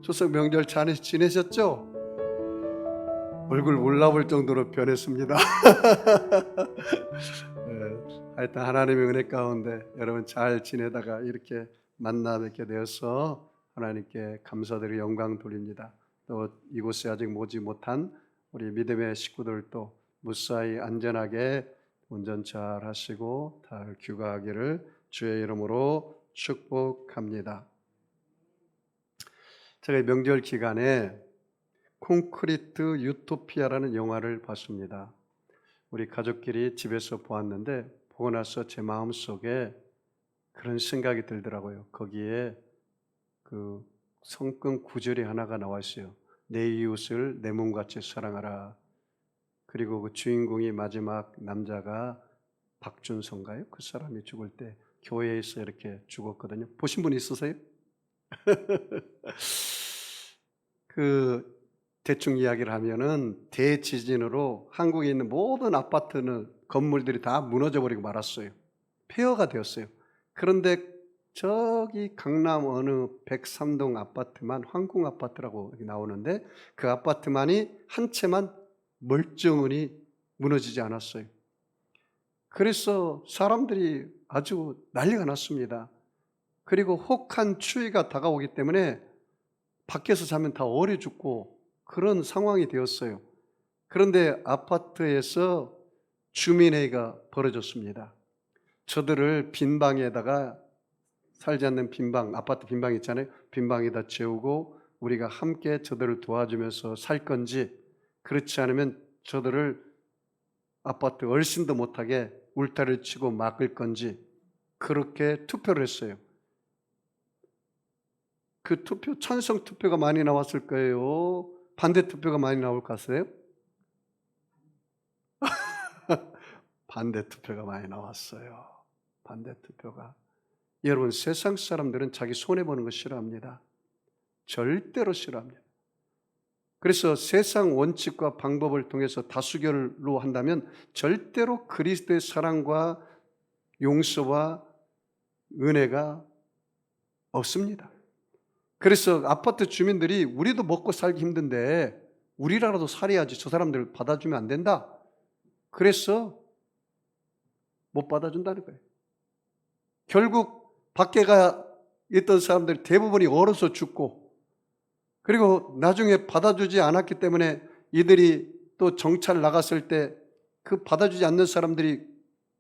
추석 명절 잘 지내셨죠? 얼굴 몰라볼 정도로 변했습니다. 하여튼 하나님의 은혜 가운데 여러분 잘 지내다가 이렇게 만나 뵙게 되어서 하나님께 감사드리고 영광 돌립니다. 또 이곳에 아직 오지 못한 우리 믿음의 식구들도 무사히 안전하게 운전 잘 하시고 잘 귀가하기를 주의 이름으로 축복합니다. 제가 명절 기간에 콘크리트 유토피아라는 영화를 봤습니다. 우리 가족끼리 집에서 보았는데 보고 나서 제 마음속에 그런 생각이 들더라고요. 거기에 그 성경 구절이 하나가 나와 있어요. 내 이웃을 내 몸같이 사랑하라. 그리고 그 주인공이 마지막 남자가 박준성가요? 그 사람이 죽을 때 교회에서 이렇게 죽었거든요. 보신 분 있으세요? 그 대충 이야기를 하면은 대지진으로 한국에 있는 모든 아파트는 건물들이 다 무너져 버리고 말았어요. 폐허가 되었어요. 그런데 저기 강남 어느 103동 아파트만 황궁 아파트라고 나오는데 그 아파트만이 한 채만 멀쩡히 무너지지 않았어요. 그래서 사람들이 아주 난리가 났습니다. 그리고 혹한 추위가 다가오기 때문에 밖에서 자면 다 얼어 죽고 그런 상황이 되었어요. 그런데 아파트에서 주민회의가 벌어졌습니다. 저들을 빈방에다가 살지 않는 빈방, 아파트 빈방 있잖아요. 빈방에다 재우고 우리가 함께 저들을 도와주면서 살 건지, 그렇지 않으면 저들을 아파트 얼씬도 못하게 울타리를 치고 막을 건지, 그렇게 투표를 했어요. 그 투표, 찬성 투표가 많이 나왔을 거예요? 반대 투표가 많이 나올 것 같아요? 반대 투표가 많이 나왔어요. 반대 투표가. 여러분, 세상 사람들은 자기 손해보는 거 싫어합니다. 절대로 싫어합니다. 그래서 세상 원칙과 방법을 통해서 다수결로 한다면 절대로 그리스도의 사랑과 용서와 은혜가 없습니다. 그래서 아파트 주민들이 우리도 먹고 살기 힘든데 우리라도 살아야지 저 사람들 받아주면 안 된다. 그래서 못 받아준다는 거예요. 결국 밖에 가 있던 사람들 대부분이 얼어서 죽고, 그리고 나중에 받아주지 않았기 때문에 이들이 또 정찰 나갔을 때 그 받아주지 않는 사람들이,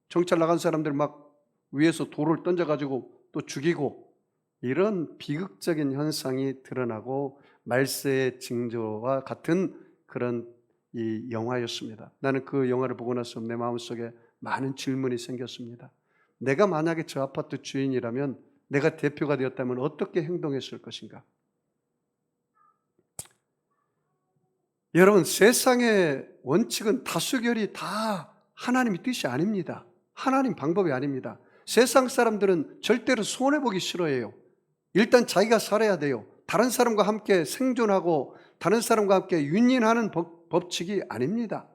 정찰 나간 사람들 막 위에서 돌을 던져가지고 또 죽이고, 이런 비극적인 현상이 드러나고 말세의 징조와 같은 그런 이 영화였습니다. 나는 그 영화를 보고 나서 내 마음속에 많은 질문이 생겼습니다. 내가 만약에 저 아파트 주인이라면, 내가 대표가 되었다면 어떻게 행동했을 것인가? 여러분, 세상의 원칙은 다수결이 다 하나님의 뜻이 아닙니다. 하나님 방법이 아닙니다. 세상 사람들은 절대로 손해보기 싫어해요. 일단 자기가 살아야 돼요. 다른 사람과 함께 생존하고 다른 사람과 함께 윈윈하는 법칙이 아닙니다.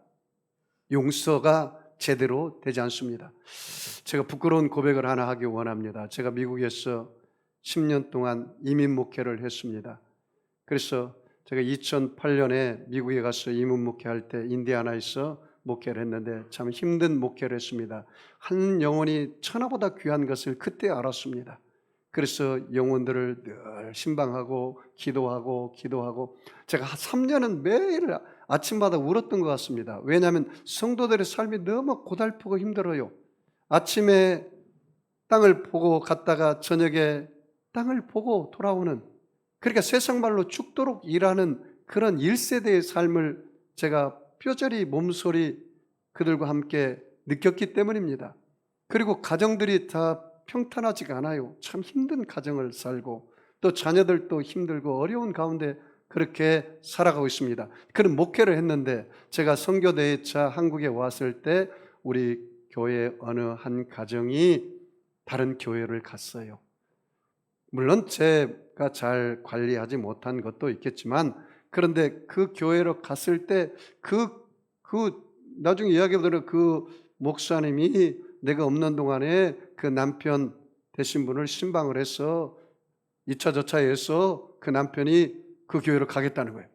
용서가 제대로 되지 않습니다. 제가 부끄러운 고백을 하나 하기 원합니다. 제가 미국에서 10년 동안 이민 목회를 했습니다. 그래서 제가 2008년에 미국에 가서 이민 목회할 때 인디아나에서 목회를 했는데 참 힘든 목회를 했습니다. 한 영혼이 천하보다 귀한 것을 그때 알았습니다. 그래서 영혼들을 늘 신방하고 기도하고 제가 3년은 매일 아침마다 울었던 것 같습니다. 왜냐하면 성도들의 삶이 너무 고달프고 힘들어요. 아침에 땅을 보고 갔다가 저녁에 땅을 보고 돌아오는, 그러니까 세상 말로 죽도록 일하는 그런 1세대의 삶을 제가 뼈저리 몸소리 그들과 함께 느꼈기 때문입니다. 그리고 가정들이 다 평탄하지가 않아요. 참 힘든 가정을 살고 또 자녀들도 힘들고 어려운 가운데 그렇게 살아가고 있습니다. 그런 목회를 했는데 제가 선교대회차 한국에 왔을 때 우리 교회 어느 한 가정이 다른 교회를 갔어요. 물론 제가 잘 관리하지 못한 것도 있겠지만, 그런데 그 교회로 갔을 때 나중에 이야기 들은 그 목사님이 내가 없는 동안에 그 남편 되신 분을 신방을 해서 2차 저차해서 그 남편이 그 교회로 가겠다는 거예요.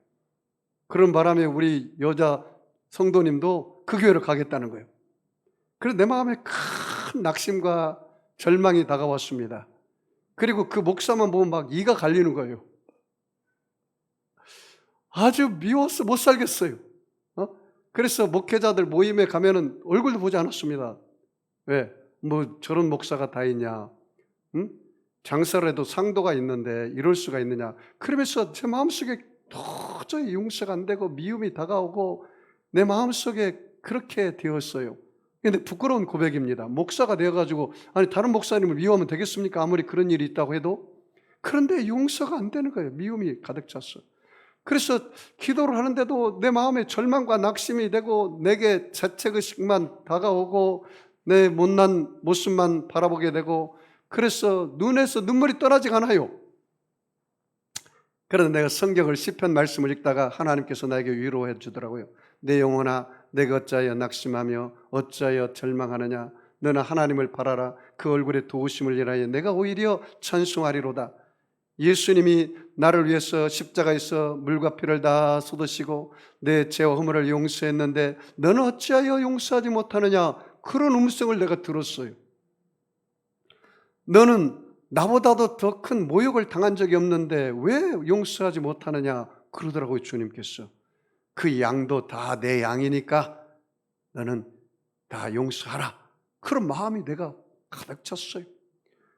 그런 바람에 우리 여자 성도님도 그 교회로 가겠다는 거예요. 그래서 내 마음에 큰 낙심과 절망이 다가왔습니다. 그리고 그 목사만 보면 막 이가 갈리는 거예요. 아주 미워서 못 살겠어요. 그래서 목회자들 모임에 가면은 얼굴도 보지 않았습니다. 왜? 뭐 저런 목사가 다 있냐? 응? 장사를 해도 상도가 있는데 이럴 수가 있느냐? 그러면서 제 마음속에 도저히 용서가 안 되고 미움이 다가오고 내 마음속에 그렇게 되었어요. 근데 부끄러운 고백입니다. 목사가 되어가지고 아니 다른 목사님을 미워하면 되겠습니까? 아무리 그런 일이 있다고 해도. 그런데 용서가 안 되는 거예요. 미움이 가득 찼어. 그래서 기도를 하는데도 내 마음에 절망과 낙심이 되고 내게 자책의식만 다가오고 내 못난 모습만 바라보게 되고 그래서 눈에서 눈물이 떠나지가 않아요. 그래서 내가 성경을 시편 말씀을 읽다가 하나님께서 나에게 위로해 주더라고요. 내 영혼아 내가 어찌하여 낙심하며 어찌하여 절망하느냐. 너는 하나님을 바라라. 그 얼굴에 도우심을 인하여 내가 오히려 찬송하리로다. 예수님이 나를 위해서 십자가에서 물과 피를 다 쏟으시고 내 죄와 허물을 용서했는데 너는 어찌하여 용서하지 못하느냐. 그런 음성을 내가 들었어요. 너는 나보다도 더 큰 모욕을 당한 적이 없는데 왜 용서하지 못하느냐 그러더라고요. 주님께서. 그 양도 다 내 양이니까 너는 다 용서하라. 그런 마음이 내가 가득 찼어요.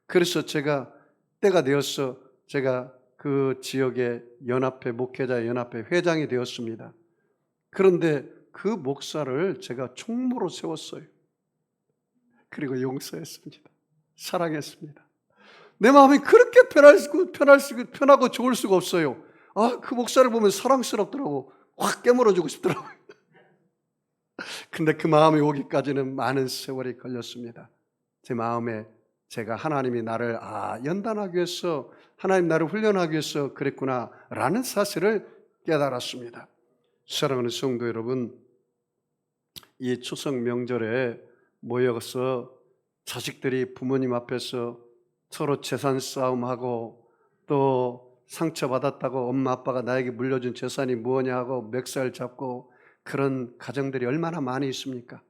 그래서 제가 때가 되어서 제가 그 지역의 연합회, 목회자 연합회 회장이 되었습니다. 그런데 그 목사를 제가 총무로 세웠어요. 그리고 용서했습니다. 사랑했습니다. 내 마음이 그렇게 편하고 좋을 수가 없어요. 그 목사를 보면 사랑스럽더라고. 확 깨물어주고 싶더라고요. 근데 그 마음이 오기까지는 많은 세월이 걸렸습니다. 제 마음에 제가 하나님이 나를 연단하기 위해서 하나님 나를 훈련하기 위해서 그랬구나 라는 사실을 깨달았습니다. 사랑하는 성도 여러분, 이 추석 명절에 모여서 자식들이 부모님 앞에서 서로 재산 싸움하고 또 상처받았다고 엄마 아빠가 나에게 물려준 재산이 뭐냐 하고 멱살 잡고 그런 가정들이 얼마나 많이 있습니까?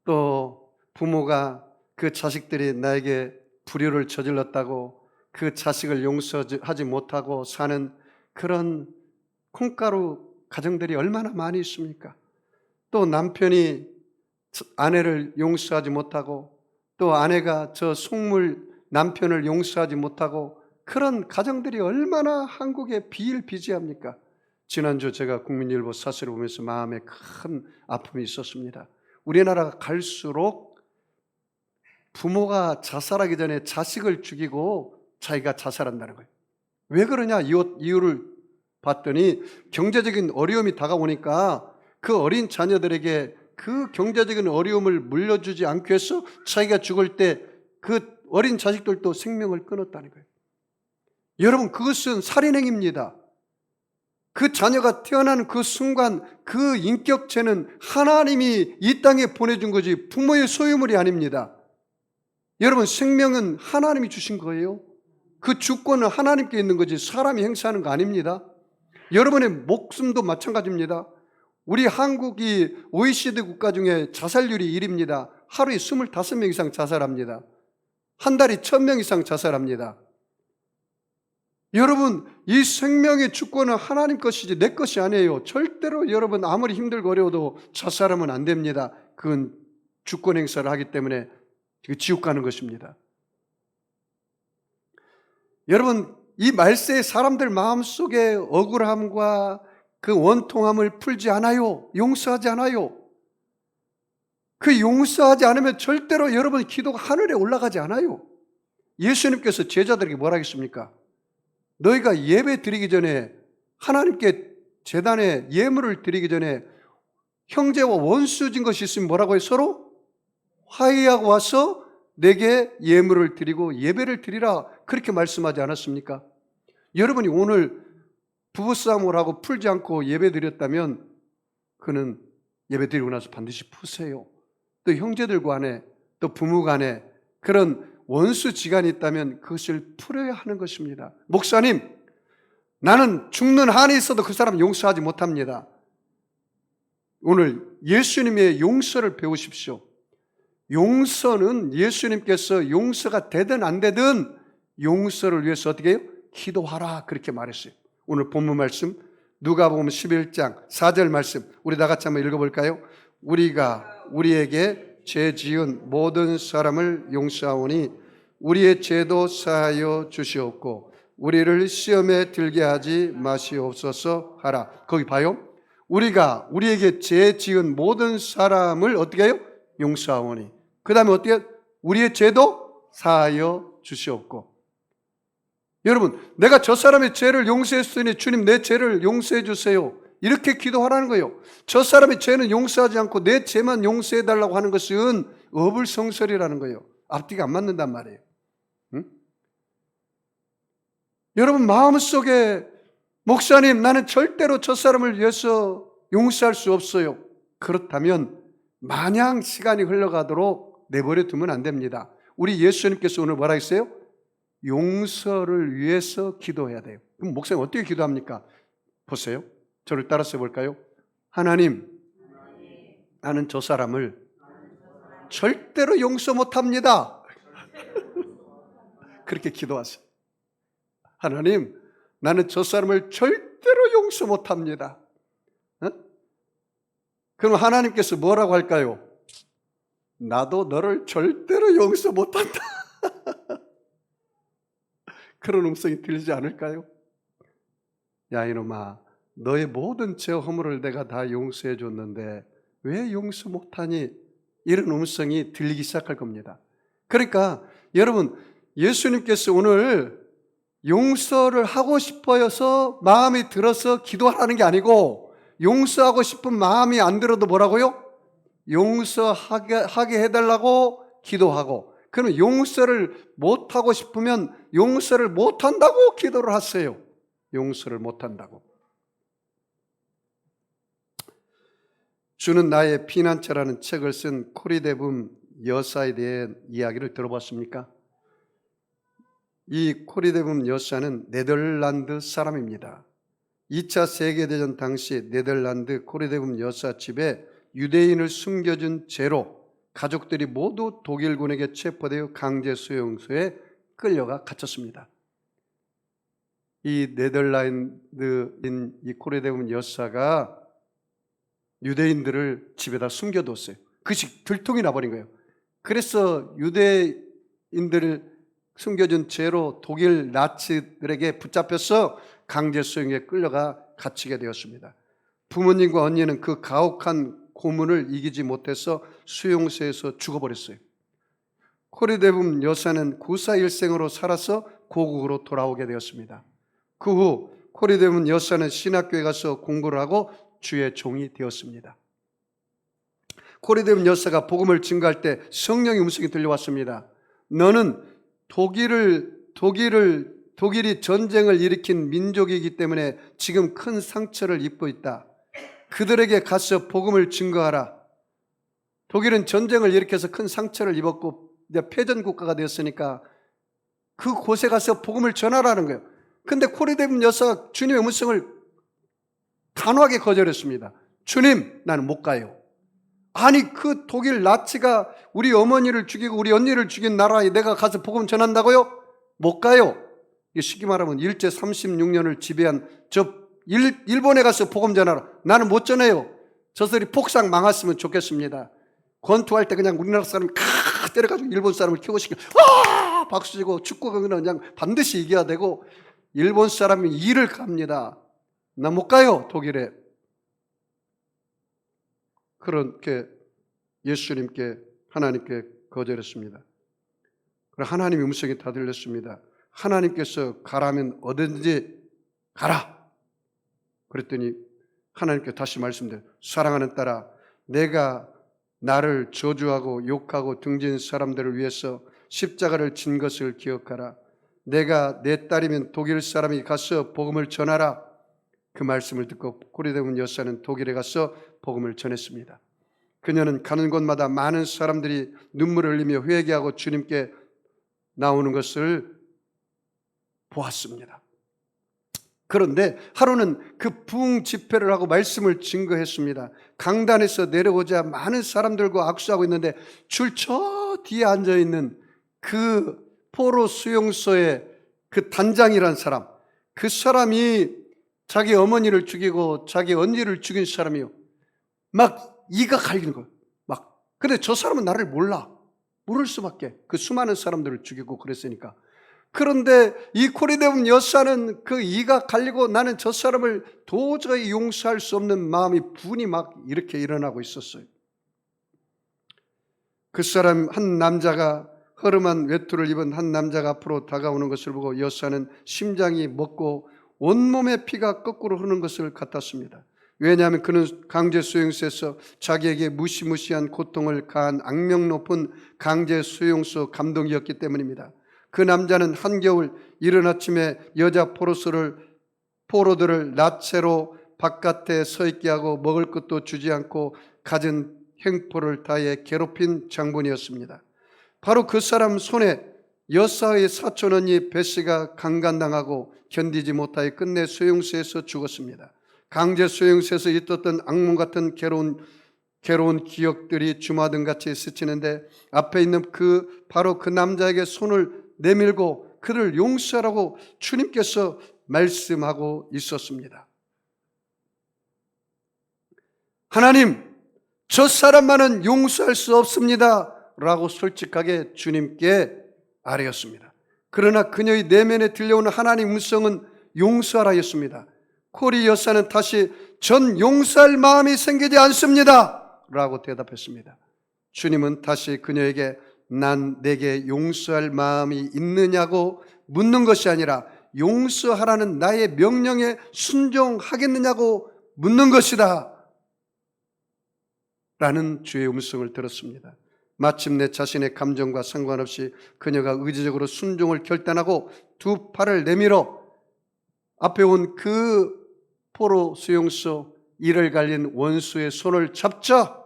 또 부모가 그 자식들이 나에게 불효를 저질렀다고 그 자식을 용서하지 못하고 사는 그런 콩가루 가정들이 얼마나 많이 있습니까? 또 남편이 아내를 용서하지 못하고 또 아내가 저 속물 남편을 용서하지 못하고 그런 가정들이 얼마나 한국에 비일비재합니까? 지난주 제가 국민일보 사설을 보면서 마음에 큰 아픔이 있었습니다. 우리나라가 갈수록 부모가 자살하기 전에 자식을 죽이고 자기가 자살한다는 거예요. 왜 그러냐 이유를 봤더니 경제적인 어려움이 다가오니까 그 어린 자녀들에게 그 경제적인 어려움을 물려주지 않기 위해서 자기가 죽을 때 그 어린 자식들도 생명을 끊었다는 거예요. 여러분 그것은 살인행위입니다. 그 자녀가 태어나는 그 순간 그 인격체는 하나님이 이 땅에 보내준 거지 부모의 소유물이 아닙니다. 여러분 생명은 하나님이 주신 거예요. 그 주권은 하나님께 있는 거지 사람이 행사하는 거 아닙니다. 여러분의 목숨도 마찬가지입니다. 우리 한국이 OECD 국가 중에 자살률이 1위입니다. 하루에 25명 이상 자살합니다. 한 달에 1000명 이상 자살합니다. 여러분 이 생명의 주권은 하나님 것이지 내 것이 아니에요. 절대로 여러분 아무리 힘들고 어려워도 자살하면 안 됩니다. 그건 주권 행사를 하기 때문에 지옥 가는 것입니다. 여러분 이 말세에 사람들 마음속에 억울함과 그 원통함을 풀지 않아요. 용서하지 않아요. 그 용서하지 않으면 절대로 여러분 기도가 하늘에 올라가지 않아요. 예수님께서 제자들에게 뭐라 했습니까? 너희가 예배 드리기 전에 하나님께 제단에 예물을 드리기 전에 형제와 원수진 것이 있으면 뭐라고 해요? 서로 화해하고 와서 내게 예물을 드리고 예배를 드리라 그렇게 말씀하지 않았습니까? 여러분이 오늘 부부싸움을 하고 풀지 않고 예배 드렸다면 그는 예배 드리고 나서 반드시 푸세요. 또 형제들 간에 또 부부 간에 그런 원수지간이 있다면 그것을 풀어야 하는 것입니다. 목사님 나는 죽는 한이 있어도 그 사람 용서하지 못합니다. 오늘 예수님의 용서를 배우십시오. 용서는 예수님께서 용서가 되든 안 되든 용서를 위해서 어떻게 해요? 기도하라 그렇게 말했어요. 오늘 본문 말씀 누가복음 11장 4절 말씀 우리 다 같이 한번 읽어볼까요? 우리가 우리에게 죄 지은 모든 사람을 용서하오니 우리의 죄도 사하여 주시옵고 우리를 시험에 들게 하지 마시옵소서 하라. 거기 봐요. 우리가 우리에게 죄 지은 모든 사람을 어떻게 해요? 용서하오니. 그 다음에 어떻게? 우리의 죄도 사하여 주시옵고. 여러분, 내가 저 사람의 죄를 용서했으니 주님 내 죄를 용서해 주세요. 이렇게 기도하라는 거예요. 저 사람의 죄는 용서하지 않고 내 죄만 용서해 달라고 하는 것은 어불성설이라는 거예요. 앞뒤가 안 맞는단 말이에요. 응? 여러분 마음속에 목사님 나는 절대로 저 사람을 위해서 용서할 수 없어요. 그렇다면 마냥 시간이 흘러가도록 내버려 두면 안 됩니다. 우리 예수님께서 오늘 뭐라 했어요? 용서를 위해서 기도해야 돼요. 그럼 목사님 어떻게 기도합니까? 보세요. 저를 따라서 볼까요? 하나님, 나는 저 사람을 절대로 용서 못합니다. 그렇게 기도하세요. 하나님, 나는 저 사람을 절대로 용서 못합니다. 그럼 하나님께서 뭐라고 할까요? 나도 너를 절대로 용서 못한다. 그런 음성이 들리지 않을까요? 야 이놈아, 너의 모든 죄 허물을 내가 다 용서해 줬는데 왜 용서 못하니? 이런 음성이 들리기 시작할 겁니다. 그러니까 여러분, 예수님께서 오늘 용서를 하고 싶어서 마음이 들어서 기도하라는 게 아니고 용서하고 싶은 마음이 안 들어도 뭐라고요? 용서하게 해달라고 기도하고, 그러면 용서를 못하고 싶으면 용서를 못한다고 기도를 하세요. 용서를 못한다고. 주는 나의 피난처라는 책을 쓴 코리데붐 여사에 대한 이야기를 들어봤습니까? 이 코리데붐 여사는 네덜란드 사람입니다. 2차 세계대전 당시 네덜란드 코리데붐 여사 집에 유대인을 숨겨준 죄로 가족들이 모두 독일군에게 체포되어 강제 수용소에 끌려가 gat혔습니다. 이 네덜란드인 이 코리데붐 여사가 유대인들을 집에다 숨겨뒀어요. 그것이 들통이 나버린 거예요. 그래서 유대인들을 숨겨준 죄로 독일 나치들에게 붙잡혀서 강제 수용에 끌려가 갇히게 되었습니다. 부모님과 언니는 그 가혹한 고문을 이기지 못해서 수용소에서 죽어버렸어요. 코리데붐 여사는 구사일생으로 살아서 고국으로 돌아오게 되었습니다. 그 후 코리데붐 여사는 신학교에 가서 공부를 하고 주의 종이 되었습니다. 코리데붐 여사가 복음을 증거할 때 성령의 음성이 들려왔습니다. 너는 독일이 전쟁을 일으킨 민족이기 때문에 지금 큰 상처를 입고 있다. 그들에게 가서 복음을 증거하라. 독일은 전쟁을 일으켜서 큰 상처를 입었고 이제 패전 국가가 되었으니까 그 곳에 가서 복음을 전하라는 거예요. 근데 코리데붐 여사가 주님의 음성을 단호하게 거절했습니다. 주님, 나는 못 가요. 아니, 그 독일 나치가 우리 어머니를 죽이고 우리 언니를 죽인 나라에 내가 가서 복음 전한다고요? 못 가요. 쉽게 말하면 일제 36년을 지배한 일본에 가서 복음 전하라. 나는 못 전해요. 저들이 폭삭 망했으면 좋겠습니다. 권투할 때 그냥 우리나라 사람이 때려가지고 일본 사람을 키우시고 박수치고 축구는 그냥 반드시 이겨야 되고 일본 사람이 일을 갑니다. 나 못 가요, 독일에. 그렇게 예수님께 하나님께 거절했습니다. 그럼 하나님의 음성이 다 들렸습니다. 하나님께서 가라면 어디든지 가라. 그랬더니 하나님께 다시 말씀드려요. 사랑하는 딸아, 내가 나를 저주하고 욕하고 등진 사람들을 위해서 십자가를 진 것을 기억하라. 내가 내 딸이면 독일 사람이 가서 복음을 전하라. 그 말씀을 듣고 코리데붐 여사는 독일에 가서 복음을 전했습니다. 그녀는 가는 곳마다 많은 사람들이 눈물을 흘리며 회개하고 주님께 나오는 것을 보았습니다. 그런데 하루는 그 부흥 집회를 하고 말씀을 증거했습니다. 강단에서 내려오자 많은 사람들과 악수하고 있는데 줄 저 뒤에 앉아있는 그 포로 수용소의 그 단장이란 사람, 그 사람이 자기 어머니를 죽이고 자기 언니를 죽인 사람이요. 막 이가 갈리는 거예요. 막. 근데 저 사람은 나를 몰라. 모를 수밖에. 그 수많은 사람들을 죽이고 그랬으니까. 그런데 이 코리데움 여사는 그 이가 갈리고 나는 저 사람을 도저히 용서할 수 없는 마음이 분이 막 이렇게 일어나고 있었어요. 그 사람 한 남자가 허름한 외투를 입은 한 남자가 앞으로 다가오는 것을 보고 여사는 심장이 멎고 온몸의 피가 거꾸로 흐르는 것을 같았습니다. 왜냐하면 그는 강제 수용소에서 자기에게 무시무시한 고통을 가한 악명 높은 강제 수용소 감독이었기 때문입니다. 그 남자는 한겨울 이른 아침에 여자 포로들을 낫체로 바깥에 서 있게 하고 먹을 것도 주지 않고 갖은 횡포를 다해 괴롭힌 장본이었습니다. 바로 그 사람 손에 여사의 사촌 언니 베시가 강간당하고 견디지 못하여 끝내 수용소에서 죽었습니다. 강제 수용소에서 있었던 악몽 같은 괴로운 기억들이 주마등같이 스치는데 앞에 있는 바로 그 남자에게 손을 내밀고 그를 용서하라고 주님께서 말씀하고 있었습니다. 하나님, 저 사람만은 용서할 수 없습니다 라고 솔직하게 주님께 아뢰었습니다. 그러나 그녀의 내면에 들려오는 하나님의 음성은 용서하라였습니다. 코리 여사는 다시 전 용서할 마음이 생기지 않습니다 라고 대답했습니다. 주님은 다시 그녀에게 난 내게 용서할 마음이 있느냐고 묻는 것이 아니라 용서하라는 나의 명령에 순종하겠느냐고 묻는 것이다 라는 주의 음성을 들었습니다. 마침내 자신의 감정과 상관없이 그녀가 의지적으로 순종을 결단하고 두 팔을 내밀어 앞에 온 그 포로 수용소 이를 갈린 원수의 손을 잡자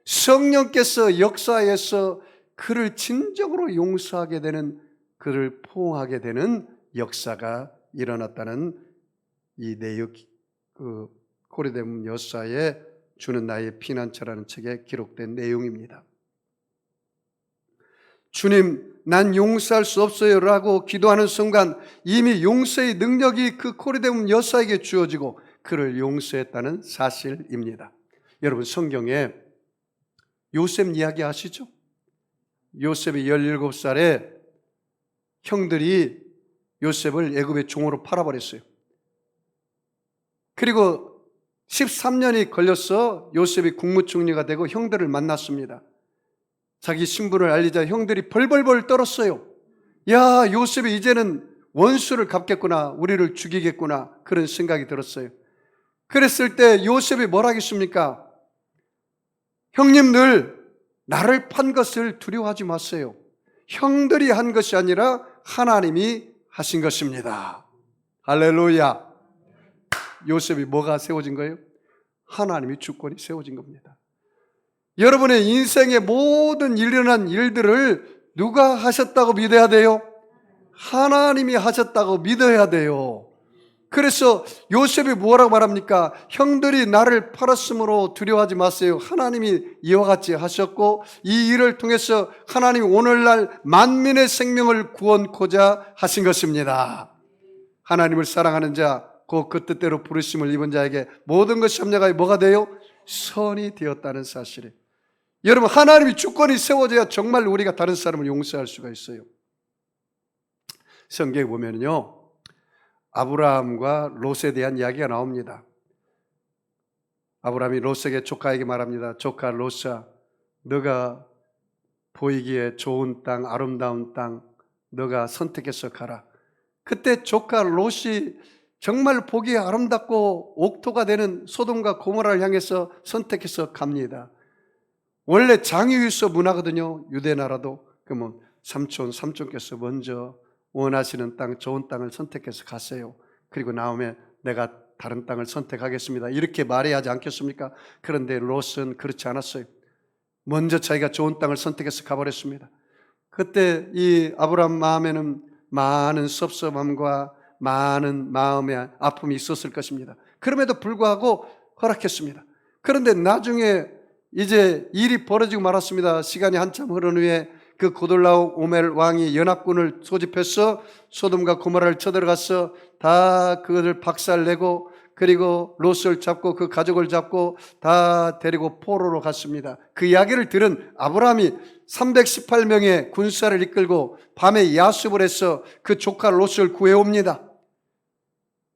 성령께서 역사에서 그를 진정으로 용서하게 되는, 그를 포옹하게 되는 역사가 일어났다는 이 내용, 코리데움 여사의 주는 나의 피난처라는 책에 기록된 내용입니다. 주님, 난 용서할 수 없어요 라고 기도하는 순간 이미 용서의 능력이 그 코리데움 여사에게 주어지고 그를 용서했다는 사실입니다. 여러분, 성경에 요셉 이야기 아시죠? 요셉이 17살에 형들이 요셉을 애굽의 종으로 팔아버렸어요. 그리고 13년이 걸려서 요셉이 국무총리가 되고 형들을 만났습니다. 자기 신분을 알리자 형들이 벌벌벌 떨었어요. 야, 요셉이 이제는 원수를 갚겠구나, 우리를 죽이겠구나, 그런 생각이 들었어요. 그랬을 때 요셉이 뭐라 하겠습니까? 형님들, 나를 판 것을 두려워하지 마세요. 형들이 한 것이 아니라 하나님이 하신 것입니다. 할렐루야. 요셉이 뭐가 세워진 거예요? 하나님의 주권이 세워진 겁니다. 여러분의 인생의 모든 일어난 일들을 누가 하셨다고 믿어야 돼요? 하나님이 하셨다고 믿어야 돼요. 그래서 요셉이 뭐라고 말합니까? 형들이 나를 팔았으므로 두려워하지 마세요. 하나님이 이와 같이 하셨고 이 일을 통해서 하나님이 오늘날 만민의 생명을 구원코자 하신 것입니다. 하나님을 사랑하는 자, 그 뜻대로 부르심을 입은 자에게 모든 것이 협력하여 뭐가 돼요? 선이 되었다는 사실이에요. 여러분, 하나님의 주권이 세워져야 정말 우리가 다른 사람을 용서할 수가 있어요. 성경에 보면요, 아브라함과 롯에 대한 이야기가 나옵니다. 아브라함이 롯에게 조카에게 말합니다. 조카 롯아, 너가 보이기에 좋은 땅, 아름다운 땅 너가 선택해서 가라. 그때 조카 롯이 정말 보기에 아름답고 옥토가 되는 소돔과 고모라를 향해서 선택해서 갑니다. 원래 장유유서 문화거든요. 유대 나라도. 그러면 삼촌께서 먼저 원하시는 땅, 좋은 땅을 선택해서 가세요. 그리고 나오면 내가 다른 땅을 선택하겠습니다. 이렇게 말해야 하지 않겠습니까? 그런데 롯은 그렇지 않았어요. 먼저 자기가 좋은 땅을 선택해서 가버렸습니다. 그때 이 아브라함 마음에는 많은 섭섭함과 많은 마음의 아픔이 있었을 것입니다. 그럼에도 불구하고 허락했습니다. 그런데 나중에 이제 일이 벌어지고 말았습니다. 시간이 한참 흐른 후에 그 고돌라오멜 왕이 연합군을 소집해서 소돔과 고모라를 쳐들어가서 다 그것을 박살내고, 그리고 롯을 잡고 그 가족을 잡고 다 데리고 포로로 갔습니다. 그 이야기를 들은 아브라함이 318명의 군사를 이끌고 밤에 야습을 해서 그 조카 롯을 구해옵니다.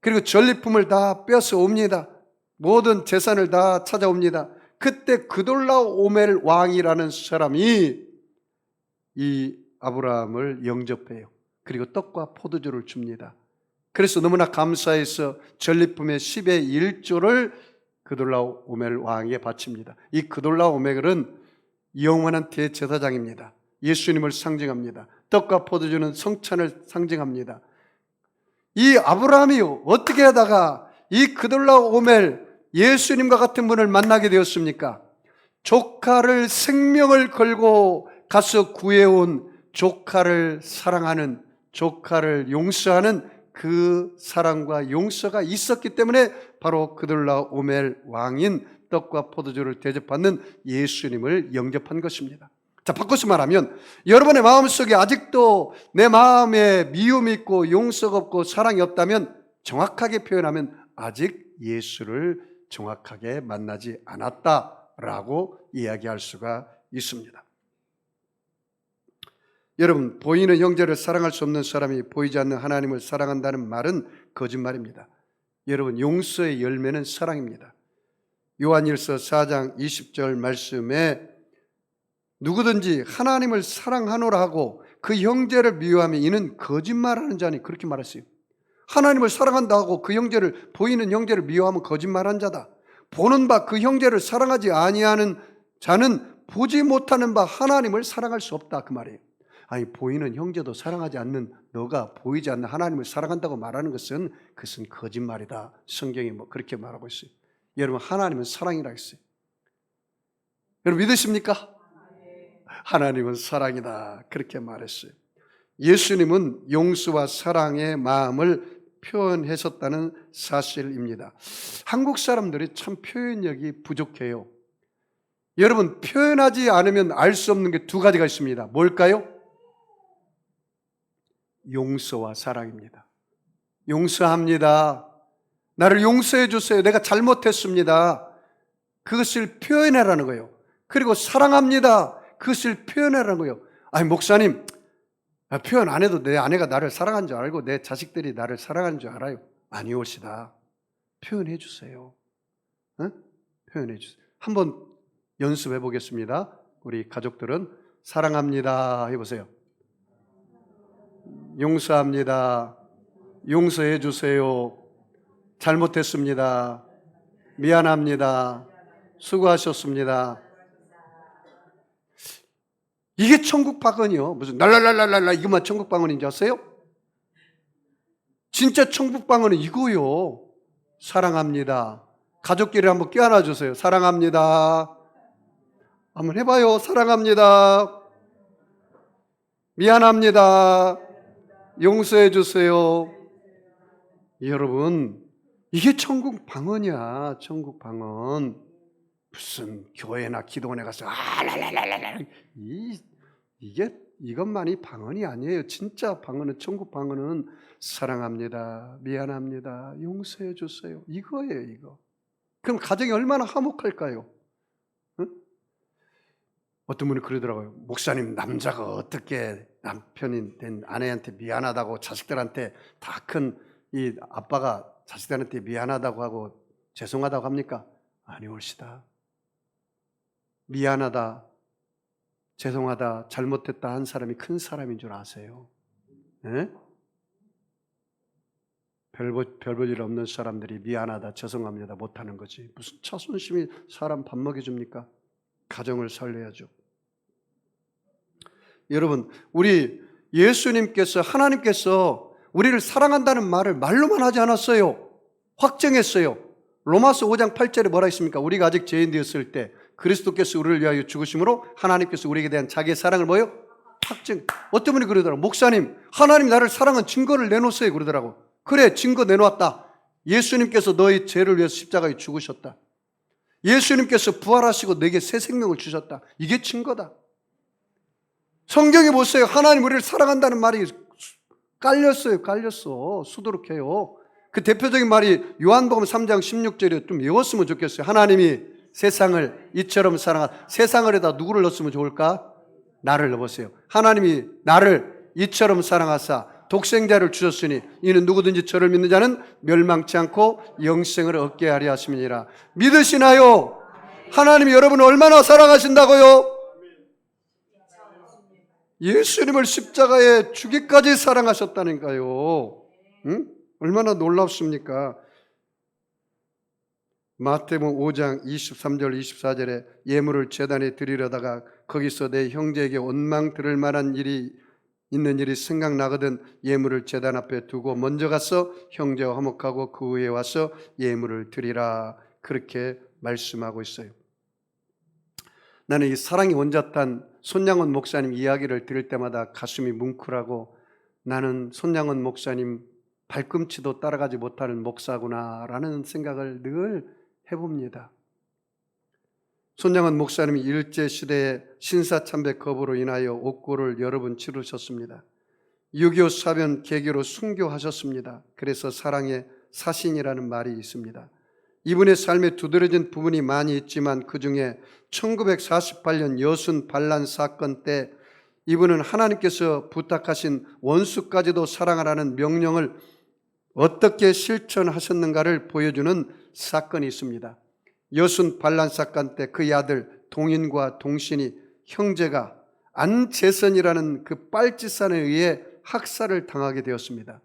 그리고 전리품을 다 뺏어 옵니다. 모든 재산을 다 찾아옵니다. 그때 그돌라오멜 왕이라는 사람이 이 아브라함을 영접해요. 그리고 떡과 포도주를 줍니다. 그래서 너무나 감사해서 전리품의 10의 1조를 그돌라오멜 왕에게 바칩니다. 이 그돌라오멜은 영원한 대제사장입니다. 예수님을 상징합니다. 떡과 포도주는 성찬을 상징합니다. 이 아브라함이 어떻게 하다가 이 그돌라오멜 예수님과 같은 분을 만나게 되었습니까? 조카를 생명을 걸고 가서 구해온, 조카를 사랑하는, 조카를 용서하는 그 사랑과 용서가 있었기 때문에 바로 그돌라오멜 왕인 떡과 포도주를 대접받는 예수님을 영접한 것입니다. 자, 바꿔서 말하면 여러분의 마음속에 아직도 내 마음에 미움이 있고 용서가 없고 사랑이 없다면, 정확하게 표현하면 아직 예수를 정확하게 만나지 않았다라고 이야기할 수가 있습니다. 여러분, 보이는 형제를 사랑할 수 없는 사람이 보이지 않는 하나님을 사랑한다는 말은 거짓말입니다. 여러분, 용서의 열매는 사랑입니다. 요한일서 4장 20절 말씀에 누구든지 하나님을 사랑하노라 하고 그 형제를 미워하면 이는 거짓말하는 자니, 그렇게 말했어요. 하나님을 사랑한다 하고 그 형제를, 보이는 형제를 미워하면 거짓말한 자다. 보는 바 그 형제를 사랑하지 아니하는 자는 보지 못하는 바 하나님을 사랑할 수 없다, 그 말이에요. 아니, 보이는 형제도 사랑하지 않는 너가 보이지 않는 하나님을 사랑한다고 말하는 것은 그것은 거짓말이다. 성경이 그렇게 말하고 있어요. 여러분, 하나님은 사랑이라 했어요. 여러분 믿으십니까? 하나님은 사랑이다, 그렇게 말했어요. 예수님은 용서와 사랑의 마음을 표현했었다는 사실입니다. 한국 사람들이 참 표현력이 부족해요. 여러분, 표현하지 않으면 알 수 없는 게 두 가지가 있습니다. 뭘까요? 용서와 사랑입니다. 용서합니다. 나를 용서해 주세요. 내가 잘못했습니다. 그것을 표현하라는 거예요. 그리고 사랑합니다. 그것을 표현하라는 거예요. 아니, 목사님, 표현 안 해도 내 아내가 나를 사랑하는 줄 알고 내 자식들이 나를 사랑하는 줄 알아요. 아니올시다. 표현해 주세요. 응? 표현해 주세요. 한번 연습해 보겠습니다. 우리 가족들은 사랑합니다 해보세요. 용서합니다. 용서해 주세요. 잘못했습니다. 미안합니다. 수고하셨습니다. 이게 천국 방언이요. 무슨 랄랄랄랄랄라 이것만 천국 방언인 줄 아세요? 진짜 천국 방언은 이거요. 사랑합니다. 가족끼리 한번 껴안아 주세요. 사랑합니다. 한번 해봐요. 사랑합니다. 미안합니다. 용서해 주세요. 여러분, 이게 천국 방언이야. 천국 방언. 무슨 교회나 기도원에 가서 랄랄랄랄 이것만이 방언이 아니에요. 진짜 방언은, 천국 방언은 사랑합니다. 미안합니다. 용서해 주세요. 이거예요, 이거. 그럼 가정이 얼마나 화목할까요? 응? 어떤 분이 그러더라고요. 목사님, 남자가 어떻게 남편이 된 아내한테 미안하다고, 자식들한테 다 큰 이 아빠가 자식들한테 미안하다고 하고 죄송하다고 합니까? 아니올시다. 미안하다, 죄송하다, 잘못했다 한 사람이 큰 사람인 줄 아세요? 네? 별 볼 일 없는 사람들이 미안하다, 죄송합니다 못하는 거지. 무슨 자존심이 사람 밥 먹여줍니까? 가정을 살려야죠. 여러분, 우리 예수님께서, 하나님께서 우리를 사랑한다는 말을 말로만 하지 않았어요. 확정했어요. 로마서 5장 8절에 뭐라 했습니까? 우리가 아직 죄인 되었을 때 그리스도께서 우리를 위하여 죽으심으로 하나님께서 우리에게 대한 자기의 사랑을 뭐요? 확증. 어떤 분이 그러더라고요. 목사님, 하나님 나를 사랑한 증거를 내놓으세요. 그러더라고요. 그래, 증거 내놓았다. 예수님께서 너의 죄를 위해서 십자가에 죽으셨다. 예수님께서 부활하시고 너에게 새 생명을 주셨다. 이게 증거다. 성경에 보세요. 하나님 우리를 사랑한다는 말이 깔렸어. 수두룩해요. 그 대표적인 말이 요한복음 3장 16절에 좀 외웠으면 좋겠어요. 하나님이 세상을 이처럼 세상을에다 누구를 넣었으면 좋을까? 나를 넣어보세요. 하나님이 나를 이처럼 사랑하사 독생자를 주셨으니 이는 누구든지 저를 믿는 자는 멸망치 않고 영생을 얻게 하려 하심이니라. 믿으시나요? 하나님이 여러분을 얼마나 사랑하신다고요? 예수님을 십자가에 죽기까지 사랑하셨다니까요. 응? 얼마나 놀랍습니까? 마태복음 5장 23절 24절에 예물을 제단에 드리려다가 거기서 내 형제에게 원망 들을 만한 일이 있는 일이 생각나거든 예물을 제단 앞에 두고 먼저 가서 형제와 화목하고 그 후에 와서 예물을 드리라. 그렇게 말씀하고 있어요. 나는 이 사랑이 원잡한 손양원 목사님 이야기를 들을 때마다 가슴이 뭉클하고 나는 손양원 목사님 발꿈치도 따라가지 못하는 목사구나라는 생각을 늘 해봅니다. 손양원 목사님이 일제시대에 신사참배 거부로 인하여 옥고를 여러 번 치르셨습니다. 6.25 사변 계기로 순교하셨습니다. 그래서 사랑의 사신이라는 말이 있습니다. 이분의 삶에 두드러진 부분이 많이 있지만 그 중에 1948년 여순 반란 사건 때 이분은 하나님께서 부탁하신 원수까지도 사랑하라는 명령을 어떻게 실천하셨는가를 보여주는 사건이 있습니다. 여순 반란 사건 때 그의 아들 동인과 동신이 형제가 안재선이라는 그 빨치산에 의해 학살을 당하게 되었습니다.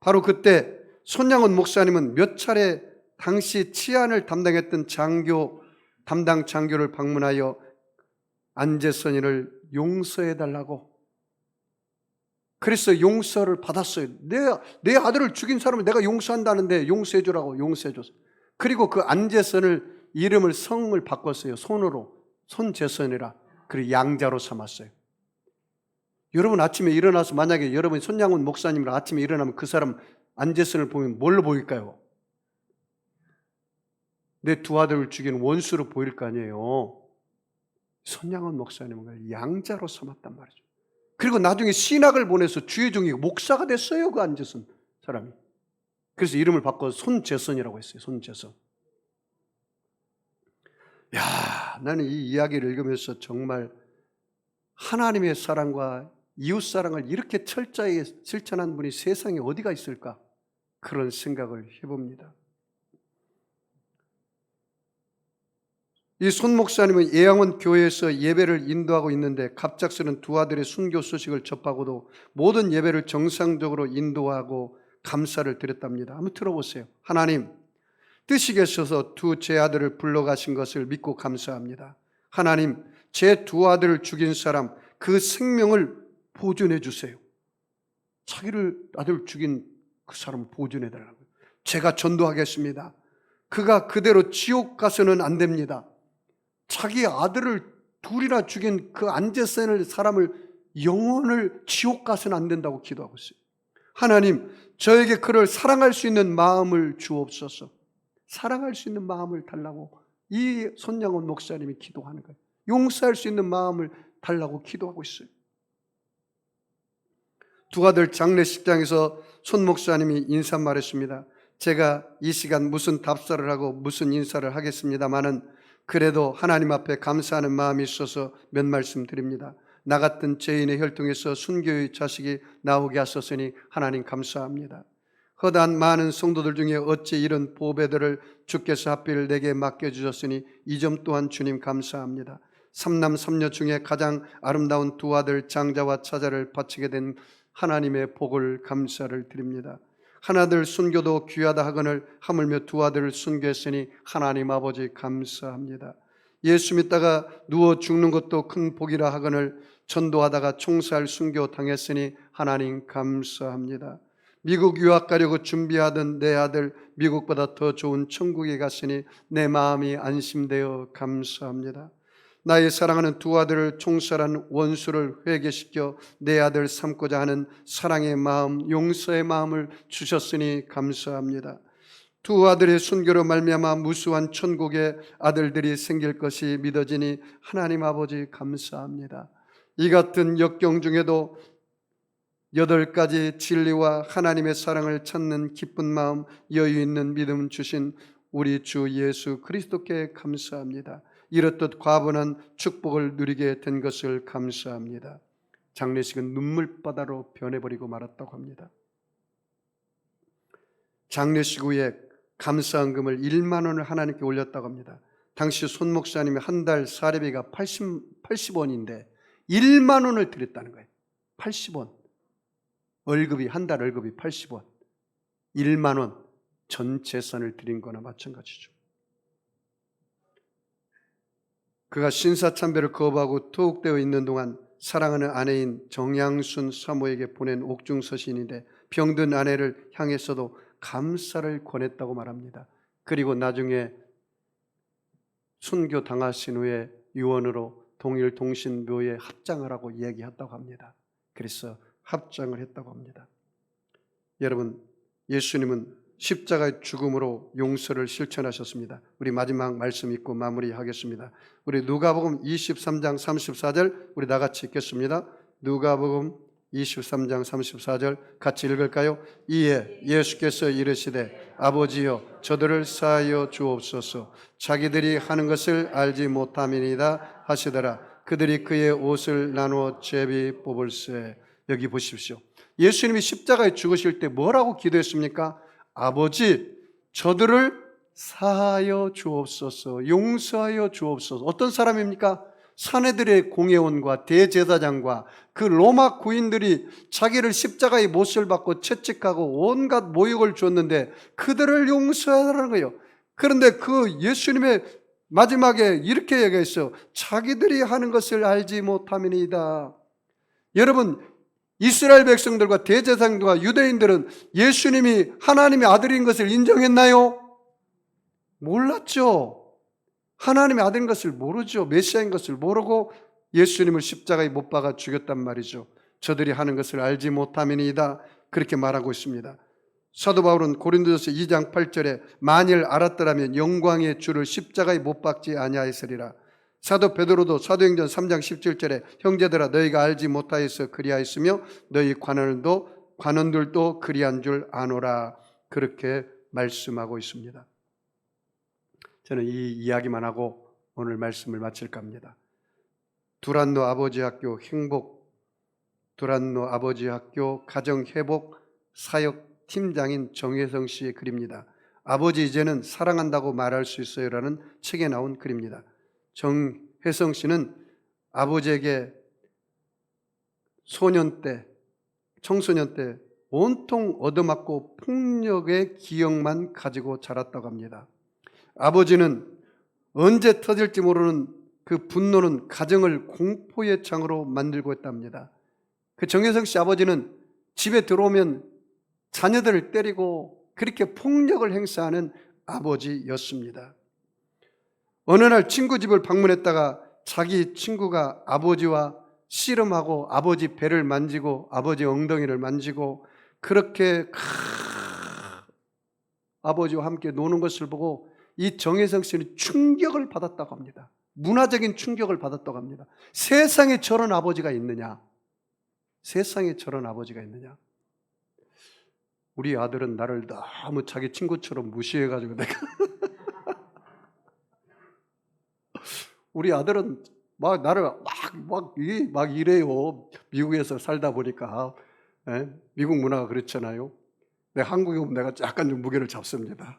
바로 그때 손양원 목사님은 몇 차례 당시 치안을 담당했던 담당 장교를 방문하여 안재선이를 용서해달라고, 그래서 용서를 받았어요. 내 아들을 죽인 사람을 내가 용서한다는데 용서해주라고 용서해줬어요. 그리고 그 안재선을 이름을 성을 바꿨어요. 손재선이라. 그리고 양자로 삼았어요. 여러분 아침에 일어나서 만약에 여러분이 손양원 목사님이랑 아침에 일어나면 그 사람 안재선을 보면 뭘로 보일까요? 내 두 아들을 죽인 원수로 보일 거 아니에요. 손양원 목사님을 양자로 삼았단 말이죠. 그리고 나중에 신학을 보내서 주의 종이 목사가 됐어요. 그 안재선 사람이. 그래서 이름을 바꿔 손재선이라고 했어요. 손재선. 야, 나는 이 이야기를 읽으면서 정말 하나님의 사랑과 이웃사랑을 이렇게 철저히 실천한 분이 세상에 어디가 있을까? 그런 생각을 해봅니다. 이 손 목사님은 예양원 교회에서 예배를 인도하고 있는데 갑작스런 두 아들의 순교 소식을 접하고도 모든 예배를 정상적으로 인도하고 감사를 드렸답니다. 한번 들어보세요. 하나님, 뜻이 계셔서 두 제 아들을 불러가신 것을 믿고 감사합니다. 하나님, 제 두 아들을 죽인 사람 그 생명을 보존해 주세요. 자기를 아들을 죽인 그 사람을 보존해 달라고요. 제가 전도하겠습니다. 그가 그대로 지옥 가서는 안 됩니다. 자기 아들을 둘이나 죽인 그 안재선을 사람을 영혼을 지옥 가서는 안 된다고 기도하고 있어요. 하나님, 저에게 그를 사랑할 수 있는 마음을 주옵소서. 사랑할 수 있는 마음을 달라고 이 손양원 목사님이 기도하는 거예요. 용서할 수 있는 마음을 달라고 기도하고 있어요. 두 아들 장례식장에서 손 목사님이 인사말했습니다. 제가 이 시간 무슨 답사를 하고 무슨 인사를 하겠습니다마는 그래도 하나님 앞에 감사하는 마음이 있어서 몇 말씀 드립니다. 나 같은 죄인의 혈통에서 순교의 자식이 나오게 하셨으니 하나님 감사합니다. 허다한 많은 성도들 중에 어찌 이런 보배들을 주께서 하필 내게 맡겨주셨으니 이 점 또한 주님 감사합니다. 삼남 삼녀 중에 가장 아름다운 두 아들 장자와 차자를 바치게 된 하나님의 복을 감사를 드립니다. 하나들 순교도 귀하다 하거늘 하물며 두 아들을 순교했으니 하나님 아버지 감사합니다. 예수 믿다가 누워 죽는 것도 큰 복이라 하거늘 전도하다가 총살 순교 당했으니 하나님 감사합니다. 미국 유학 가려고 준비하던 내 아들 미국보다 더 좋은 천국에 갔으니 내 마음이 안심되어 감사합니다. 나의 사랑하는 두 아들을 총살한 원수를 회개시켜 내 아들 삼고자 하는 사랑의 마음, 용서의 마음을 주셨으니 감사합니다. 두 아들의 순교로 말미암아 무수한 천국의 아들들이 생길 것이 믿어지니 하나님 아버지 감사합니다. 이 같은 역경 중에도 8가지 진리와 하나님의 사랑을 찾는 기쁜 마음, 여유 있는 믿음 주신 우리 주 예수 그리스도께 감사합니다. 이렇듯 과분한 축복을 누리게 된 것을 감사합니다. 장례식은 눈물바다로 변해버리고 말았다고 합니다. 장례식 후에 감사헌금을 1만 원을 하나님께 올렸다고 합니다. 당시 손 목사님이 한 달 사례비가 80원인데 1만 원을 드렸다는 거예요. 80원. 한 달 월급이 80원. 1만 원. 전 재산을 드린 거나 마찬가지죠. 그가 신사참배를 거부하고 투옥되어 있는 동안 사랑하는 아내인 정양순 사모에게 보낸 옥중서신인데 병든 아내를 향해서도 감사를 권했다고 말합니다. 그리고 나중에 순교 당하신 후에 유언으로 동일동신묘에 합장을 하고 이야기했다고 합니다. 그래서 합장을 했다고 합니다. 여러분, 예수님은 십자가의 죽음으로 용서를 실천하셨습니다. 우리 마지막 말씀 읽고 마무리하겠습니다. 우리 누가복음 23장 34절 우리 다 같이 읽겠습니다. 누가복음 23장 34절 같이 읽을까요? 이에 예수께서 이르시되 아버지여 저들을 사하여 주옵소서. 자기들이 하는 것을 알지 못함이니이다 하시더라. 그들이 그의 옷을 나누어 제비 뽑을세. 여기 보십시오. 예수님이 십자가에 죽으실 때 뭐라고 기도했습니까? 아버지 저들을 사하여 주옵소서. 용서하여 주옵소서. 어떤 사람입니까? 사내들의 공회원과 대제사장과 그 로마 구인들이 자기를 십자가의 못을 받고 채찍하고 온갖 모욕을 줬는데 그들을 용서하라는 거예요. 그런데 그 예수님의 마지막에 이렇게 얘기했어요. 자기들이 하는 것을 알지 못함이니이다. 여러분, 이스라엘 백성들과 대제사장들과 유대인들은 예수님이 하나님의 아들인 것을 인정했나요? 몰랐죠. 하나님의 아들인 것을 모르죠. 메시아인 것을 모르고 예수님을 십자가에 못 박아 죽였단 말이죠. 저들이 하는 것을 알지 못함이니이다. 그렇게 말하고 있습니다. 사도 바울은 고린도전서 2장 8절에 만일 알았더라면 영광의 주를 십자가에 못 박지 아니하였으리라. 사도 베드로도 사도행전 3장 17절에 형제들아 너희가 알지 못하여서 그리하였으며 너희 관원들도 그리한 줄 아노라. 그렇게 말씀하고 있습니다. 저는 이 이야기만 하고 오늘 말씀을 마칠까 합니다. 두란노 아버지 학교 행복, 두란노 아버지 학교 가정회복 사역 팀장인 정혜성 씨의 글입니다. 아버지 이제는 사랑한다고 말할 수 있어요라는 책에 나온 글입니다. 정혜성 씨는 아버지에게 청소년 때 온통 얻어맞고 폭력의 기억만 가지고 자랐다고 합니다. 아버지는 언제 터질지 모르는 그 분노는 가정을 공포의 창으로 만들고 있답니다. 그 정혜성 씨 아버지는 집에 들어오면 자녀들을 때리고 그렇게 폭력을 행사하는 아버지였습니다. 어느 날 친구 집을 방문했다가 자기 친구가 아버지와 씨름하고 아버지 배를 만지고 아버지 엉덩이를 만지고 그렇게 아버지와 함께 노는 것을 보고 이 정혜성 씨는 충격을 받았다고 합니다. 문화적인 충격을 받았다고 합니다. 세상에 저런 아버지가 있느냐? 세상에 저런 아버지가 있느냐? 우리 아들은 나를 너무 자기 친구처럼 무시해가지고 내가 우리 아들은 막 나를 막 이래요. 미국에서 살다 보니까 미국 문화가 그렇잖아요. 내가 한국에 오면 내가 약간 좀 무게를 잡습니다.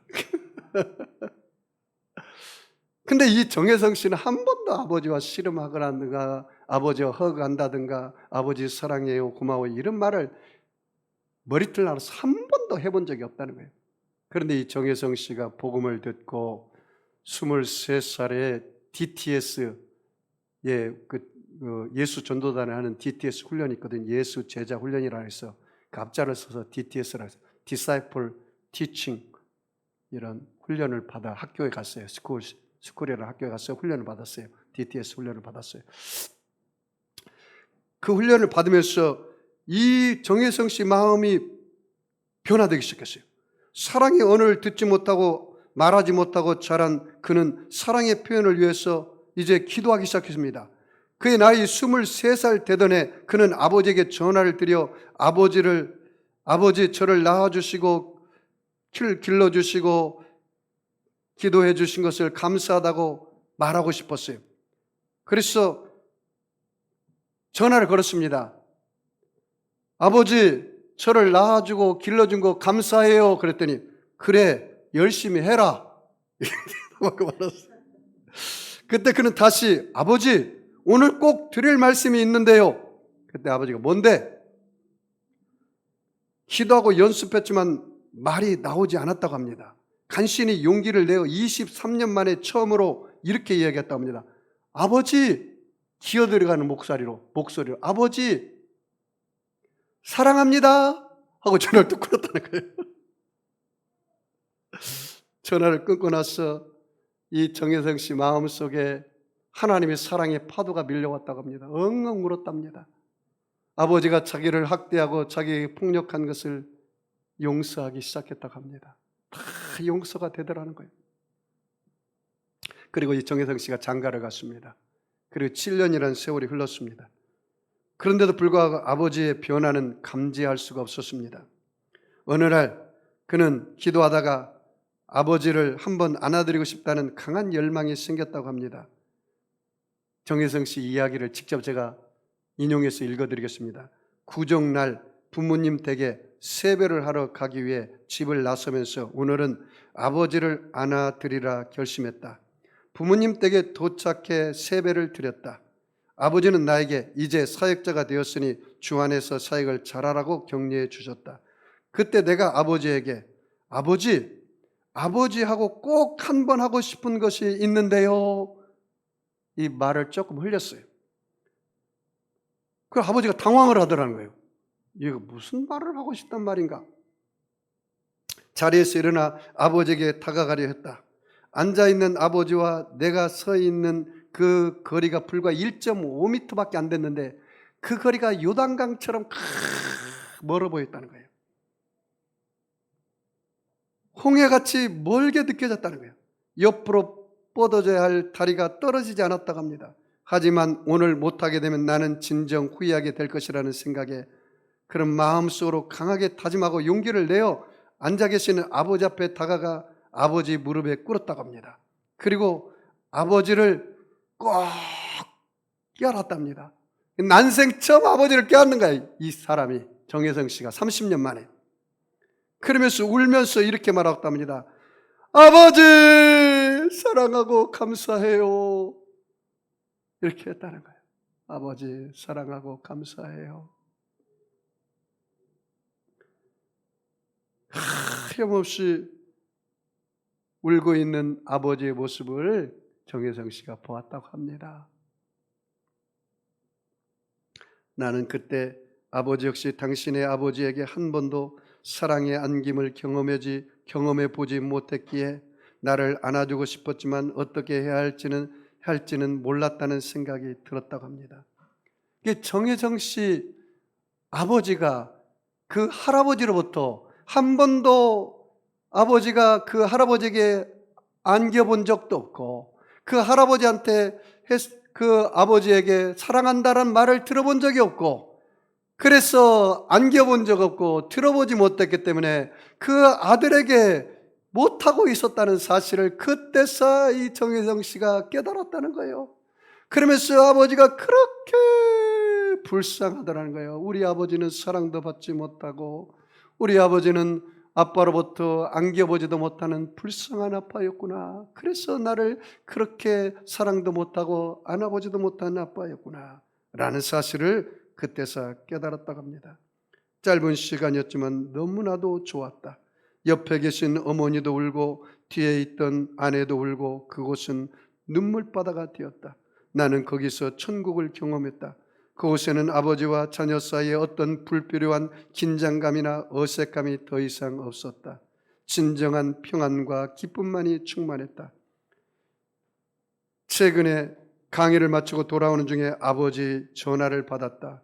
근데 이 정혜성 씨는 한 번도 아버지와 씨름하거나 아버지와 허그한다든가 아버지 사랑해요 고마워요 이런 말을 머리털 나눠서 한 번도 해본 적이 없다는 거예요. 그런데 이 정혜성 씨가 복음을 듣고 23살에 DTS 예수 전도단에 하는 DTS 훈련이 있거든요. 예수 제자 훈련이라 해서 그 앞자를 써서 DTS라 해서 Disciple Teaching 이런 훈련을 받아 학교에 갔어요. 스쿨이라는 학교에 가서 훈련을 받았어요. DTS 훈련을 받았어요. 그 훈련을 받으면서 이 정혜성 씨 마음이 변화되기 시작했어요. 사랑의 언어를 듣지 못하고 말하지 못하고 자란 그는 사랑의 표현을 위해서 이제 기도하기 시작했습니다. 그의 나이 23살 되던 해 그는 아버지에게 전화를 드려 아버지 저를 낳아주시고 길러주시고 기도해 주신 것을 감사하다고 말하고 싶었어요. 그래서 전화를 걸었습니다. 아버지 저를 낳아주고 길러준 거 감사해요. 그랬더니 그래 열심히 해라. 그때 그는 다시 아버지 오늘 꼭 드릴 말씀이 있는데요. 그때 아버지가 뭔데? 기도하고 연습했지만 말이 나오지 않았다고 합니다. 간신히 용기를 내어 23년 만에 처음으로 이렇게 이야기했다고 합니다. 아버지, 기어들어가는 목소리로 아버지 사랑합니다 하고 전화를 뚝 끊었다는 거예요. 전화를 끊고 나서 이 정혜성 씨 마음속에 하나님의 사랑의 파도가 밀려왔다고 합니다. 엉엉 울었답니다. 아버지가 자기를 학대하고 자기에게 폭력한 것을 용서하기 시작했다고 합니다. 다 용서가 되더라는 거예요. 그리고 이 정혜성 씨가 장가를 갔습니다. 그리고 7년이라는 세월이 흘렀습니다. 그런데도 불구하고 아버지의 변화는 감지할 수가 없었습니다. 어느 날 그는 기도하다가 아버지를 한번 안아드리고 싶다는 강한 열망이 생겼다고 합니다. 정혜성 씨 이야기를 직접 제가 인용해서 읽어드리겠습니다. 구정날 부모님 댁에 세배를 하러 가기 위해 집을 나서면서 오늘은 아버지를 안아드리라 결심했다. 부모님 댁에 도착해 세배를 드렸다. 아버지는 나에게 이제 사역자가 되었으니 주 안에서 사역을 잘하라고 격려해 주셨다. 그때 내가 아버지에게 아버지하고 꼭 한 번 하고 싶은 것이 있는데요. 이 말을 조금 흘렸어요. 그 아버지가 당황을 하더라는 거예요. 얘가 무슨 말을 하고 싶단 말인가? 자리에서 일어나 아버지에게 다가가려 했다. 앉아있는 아버지와 내가 서 있는 그 거리가 불과 1.5m밖에 안 됐는데 그 거리가 요단강처럼 멀어 보였다는 거예요. 홍해같이 멀게 느껴졌다는 거예요. 옆으로 뻗어져야 할 다리가 떨어지지 않았다고 합니다. 하지만 오늘 못하게 되면 나는 진정 후회하게 될 것이라는 생각에 그런 마음속으로 강하게 다짐하고 용기를 내어 앉아 계시는 아버지 앞에 다가가 아버지 무릎에 꿇었다고 합니다. 그리고 아버지를 꼭 껴안았답니다. 난생 처음 아버지를 껴안는 거예요. 이 사람이 정혜성 씨가 30년 만에. 그러면서 울면서 이렇게 말했답니다. 아버지 사랑하고 감사해요. 이렇게 했다는 거예요. 아버지 사랑하고 감사해요. 하염없이 울고 있는 아버지의 모습을 정혜성 씨가 보았다고 합니다. 나는 그때 아버지 역시 당신의 아버지에게 한 번도 사랑의 안김을 경험해 보지 못했기에 나를 안아주고 싶었지만 어떻게 해야 할지는 몰랐다는 생각이 들었다고 합니다. 정혜정 씨 아버지가 그 할아버지로부터 한 번도 아버지가 그 할아버지에게 안겨본 적도 없고 그 할아버지한테 그 아버지에게 사랑한다는 말을 들어본 적이 없고 그래서 안겨본 적 없고 들어보지 못했기 때문에 그 아들에게 못하고 있었다는 사실을 그때서 이 정혜성 씨가 깨달았다는 거예요. 그러면서 아버지가 그렇게 불쌍하더라는 거예요. 우리 아버지는 사랑도 받지 못하고 우리 아버지는 아빠로부터 안겨보지도 못하는 불쌍한 아빠였구나. 그래서 나를 그렇게 사랑도 못하고 안아보지도 못한 아빠였구나 라는 사실을 그때서 깨달았다고 합니다. 짧은 시간이었지만 너무나도 좋았다. 옆에 계신 어머니도 울고 뒤에 있던 아내도 울고 그곳은 눈물바다가 되었다. 나는 거기서 천국을 경험했다. 그곳에는 아버지와 자녀 사이에 어떤 불필요한 긴장감이나 어색함이 더 이상 없었다. 진정한 평안과 기쁨만이 충만했다. 최근에 강의를 마치고 돌아오는 중에 아버지 전화를 받았다.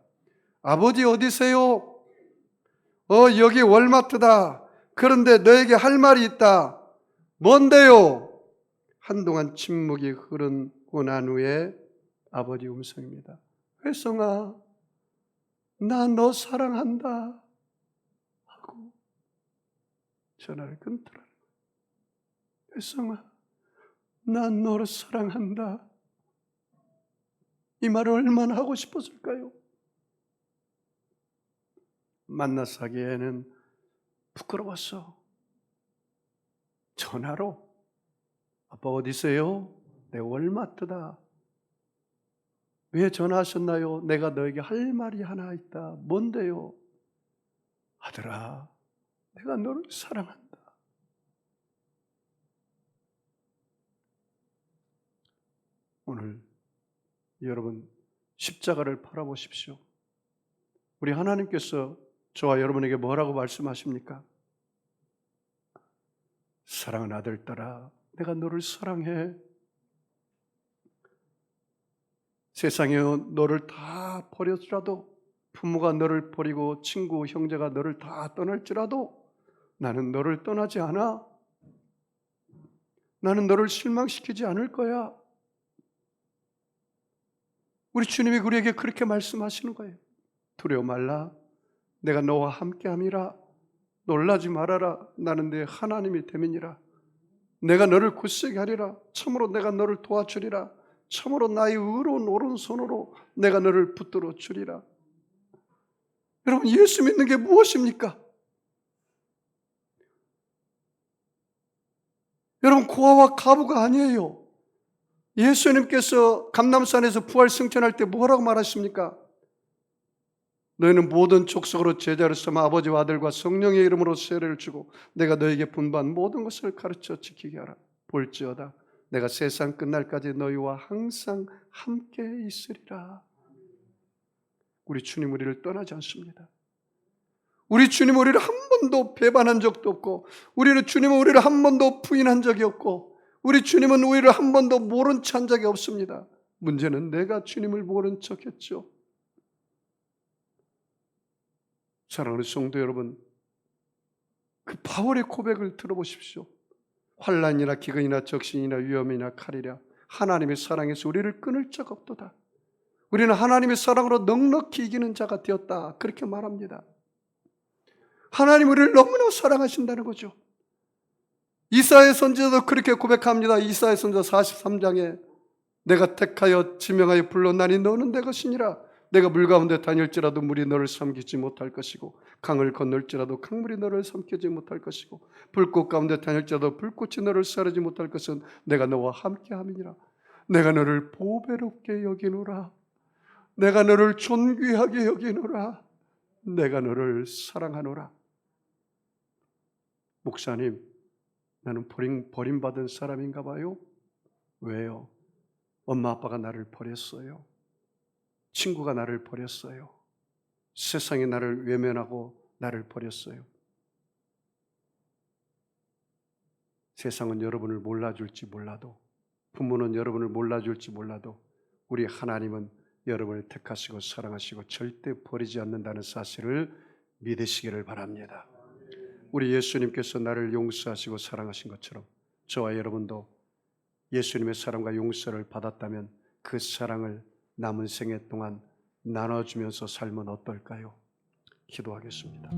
아버지 어디세요? 여기 월마트다. 그런데 너에게 할 말이 있다. 뭔데요? 한동안 침묵이 흐르고 난 후에 아버지 음성입니다. 회성아, 나 너 사랑한다. 하고 전화를 끊더라. 회성아, 난 너를 사랑한다. 이 말을 얼마나 하고 싶었을까요? 만나서 하기에는 부끄러웠어. 전화로 아빠 어디세요? 내 월마트다. 왜 전화하셨나요? 내가 너에게 할 말이 하나 있다. 뭔데요? 아들아, 내가 너를 사랑한다. 오늘 여러분 십자가를 바라보십시오. 우리 하나님께서 저와 여러분에게 뭐라고 말씀하십니까? 사랑하는 아들들아, 내가 너를 사랑해. 세상에 너를 다 버렸더라도, 부모가 너를 버리고 친구, 형제가 너를 다 떠날지라도 나는 너를 떠나지 않아. 나는 너를 실망시키지 않을 거야. 우리 주님이 우리에게 그렇게 말씀하시는 거예요. 두려워 말라. 내가 너와 함께함이라. 놀라지 말아라. 나는 네 하나님이 됨이니라. 내가 너를 굳세게 하리라. 참으로 내가 너를 도와주리라. 참으로 나의 의로운 오른손으로 내가 너를 붙들어 주리라. 여러분, 예수 믿는 게 무엇입니까? 여러분, 고아와 가부가 아니에요. 예수님께서 감람산에서 부활 승천할 때 뭐라고 말하십니까? 너희는 모든 족속으로 제자를 삼아 아버지와 아들과 성령의 이름으로 세례를 주고 내가 너에게 분부한 모든 것을 가르쳐 지키게 하라. 볼지어다 내가 세상 끝날까지 너희와 항상 함께 있으리라. 우리 주님 우리를 떠나지 않습니다. 우리 주님 우리를 한 번도 배반한 적도 없고, 우리는 주님은 우리를 한 번도 부인한 적이 없고, 우리 주님은 우리를 한 번도 모른 척 한 적이 없습니다. 문제는 내가 주님을 모른 척했죠. 사랑하는 성도 여러분, 그 바울의 고백을 들어보십시오. 환난이나 기근이나 적신이나 위험이나 칼이라 하나님의 사랑에서 우리를 끊을 자가 없도다. 우리는 하나님의 사랑으로 넉넉히 이기는 자가 되었다. 그렇게 말합니다. 하나님 우리를 너무나 사랑하신다는 거죠. 이사야 선지자도 그렇게 고백합니다. 이사야 선지자 43장에 내가 택하여 지명하여 불렀나니 너는 내 것이니라. 내가 물 가운데 다닐지라도 물이 너를 삼키지 못할 것이고 강을 건널지라도 강물이 너를 삼키지 못할 것이고 불꽃 가운데 다닐지라도 불꽃이 너를 사르지 못할 것은 내가 너와 함께함이니라. 내가 너를 보배롭게 여기노라. 내가 너를 존귀하게 여기노라. 내가 너를 사랑하노라. 목사님, 나는 버림받은 사람인가 봐요. 왜요? 엄마 아빠가 나를 버렸어요. 친구가 나를 버렸어요. 세상이 나를 외면하고 나를 버렸어요. 세상은 여러분을 몰라줄지 몰라도, 부모는 여러분을 몰라줄지 몰라도 우리 하나님은 여러분을 택하시고 사랑하시고 절대 버리지 않는다는 사실을 믿으시기를 바랍니다. 우리 예수님께서 나를 용서하시고 사랑하신 것처럼 저와 여러분도 예수님의 사랑과 용서를 받았다면 그 사랑을 남은 생애 동안 나눠주면서 살면 어떨까요? 기도하겠습니다.